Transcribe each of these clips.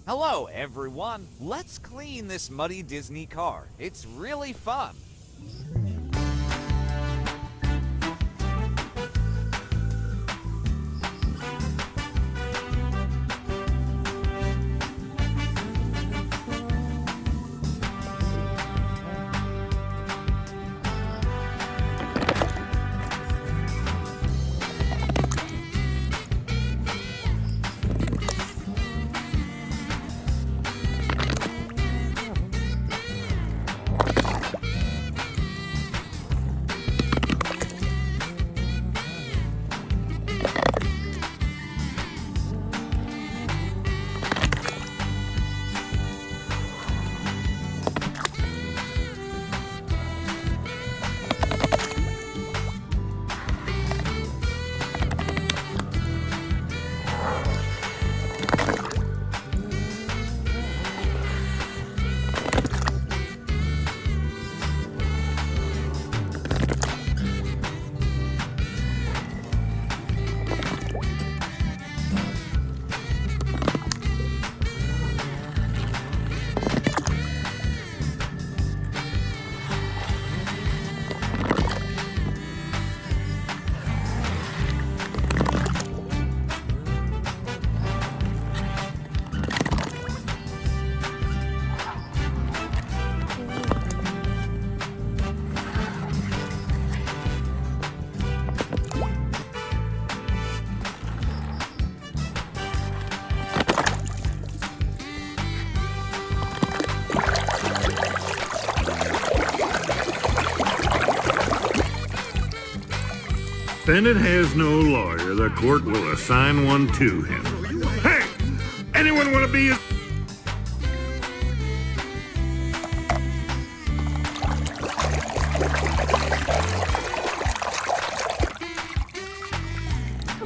Hello, everyone. Let's clean this muddy Disney car. It's really fun. Bennett has no lawyer. The court will assign one to him. Hey! Anyone want to be his...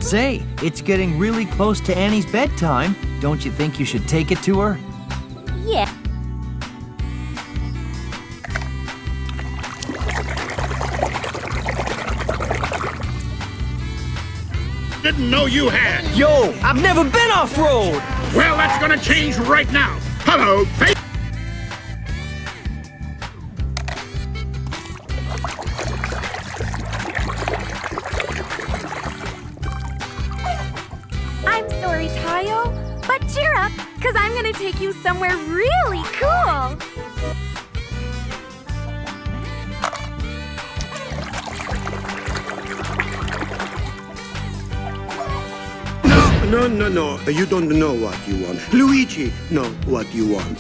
Say, it's getting really close to Annie's bedtime. Don't you think you should take it to her? Yeah. Didn't know you had. Yo, I've never been off-road! Well, that's gonna change right now. Hello, face. I'm sorry, Tayo, but cheer up, because I'm going to take you somewhere really cool. No. You don't know what you want. Luigi know what you want.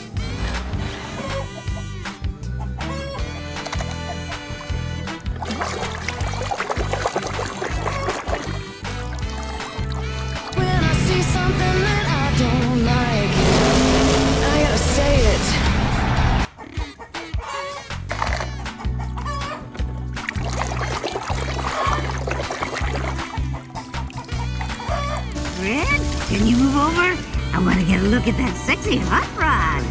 When I see something that I don't like, I gotta say it. Red, can you move over? I want to get a look at that sexy hot rod.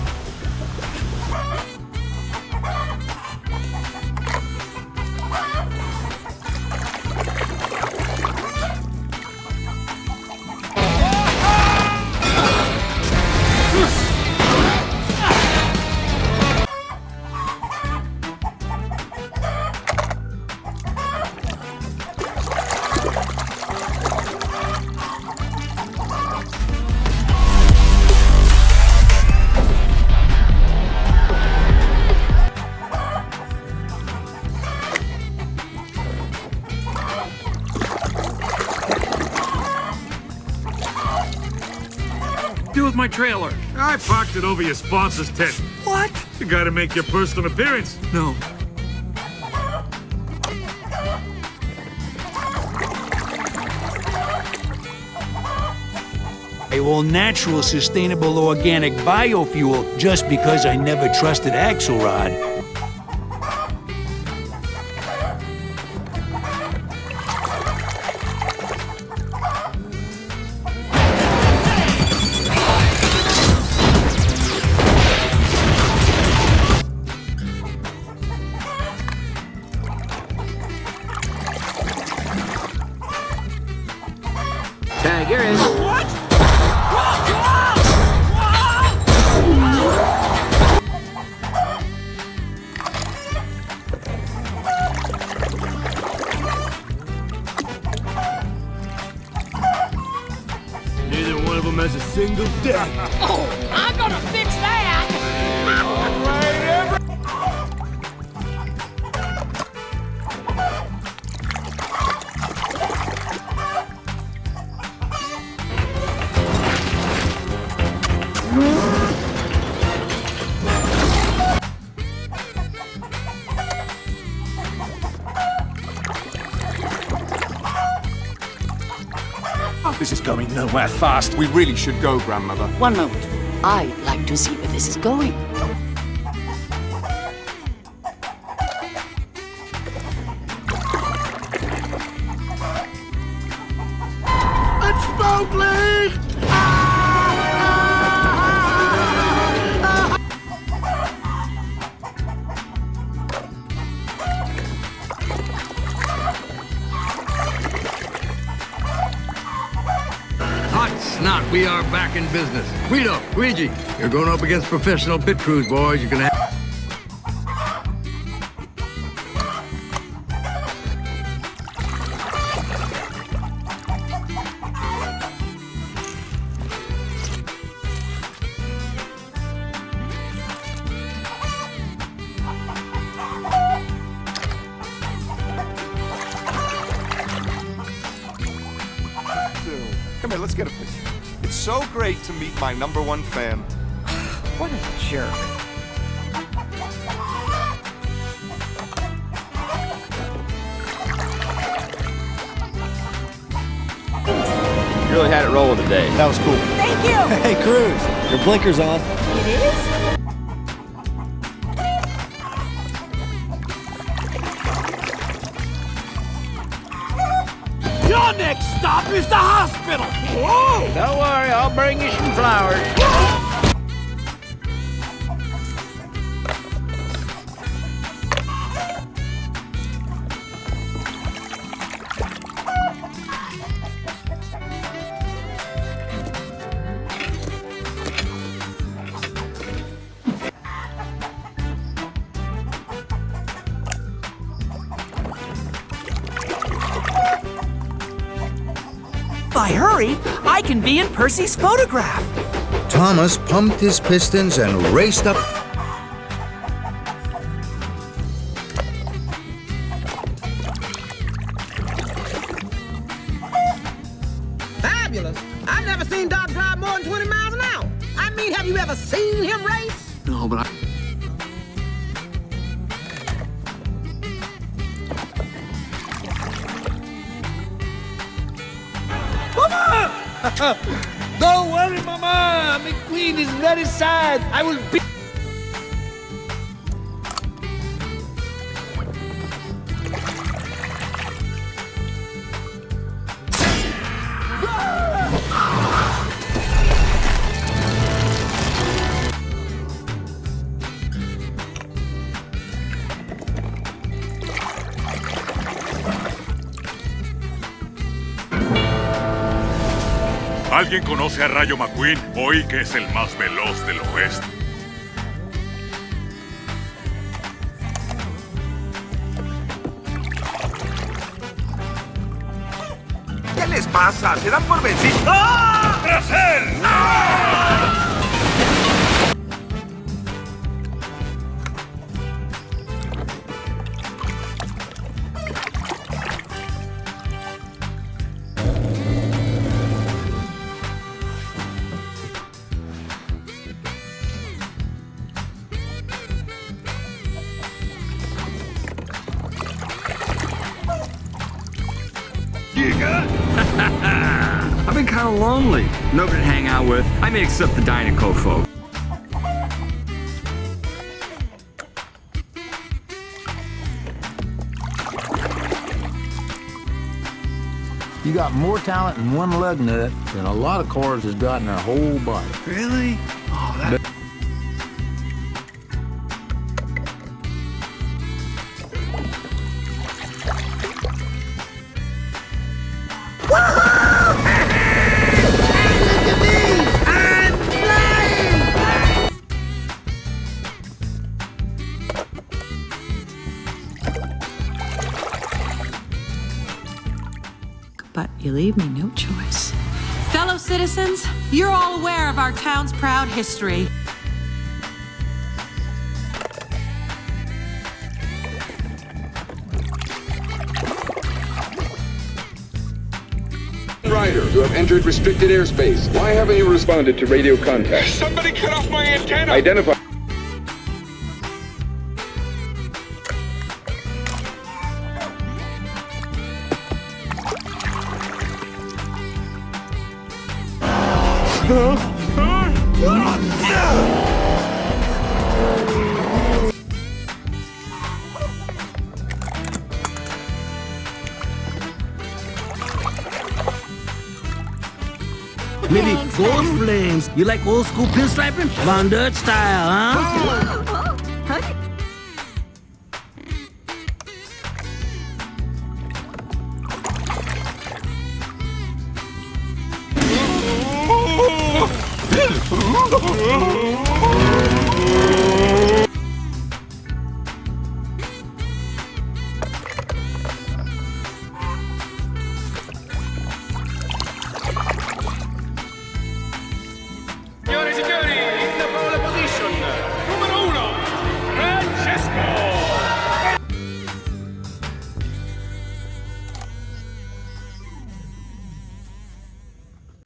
Do with my trailer. I parked it over your sponsor's tent. What? You gotta make your personal appearance. No. A all-natural, sustainable, organic biofuel just because I never trusted Axelrod. Tag, you're in. What? single day. Oh, I'm gonna fix that! This is going nowhere fast. We really should go, Grandmother. One moment. I'd like to see where this is going. It's smoke leak! Hot snot, we are back in business. Guido, Luigi, you're going up against professional pit crews, boys. You're gonna have... Come here, let's get a picture. It's so great to meet my #1 fan. What a jerk. You really had it rolling today. That was cool. Thank you! Hey, Cruz, your blinker's on. It is? Your next stop is the hospital. Whoa! Don't worry, I'll bring you some flowers. If I hurry, I can be in Percy's photograph. Thomas pumped his pistons and raced up. Fabulous! I've never seen Doc drive more than 20 miles an hour. I mean, have you ever seen him race? No, but Don't worry, Mama. McQueen is very sad. I will be... ¿Alguien conoce a Rayo McQueen? Hoy que es el más veloz del oeste. ¿Qué les pasa? ¿Se dan por vencidos? ¡Ah! ¡Tras él! I've been kind of lonely. Nobody to hang out with. I may accept the Dynaco folk. You got more talent in one lug nut than a lot of cars has got in their whole body. Really? Oh, that... But you leave me no choice. Fellow Fellow citizens, you're all aware of our town's proud history. Rider, you have entered restricted airspace. Why haven't you responded to radio contact? Somebody cut off my antenna! Identify. Maybe ghost flames. You like old school pinstriping? Von Dutch style, huh?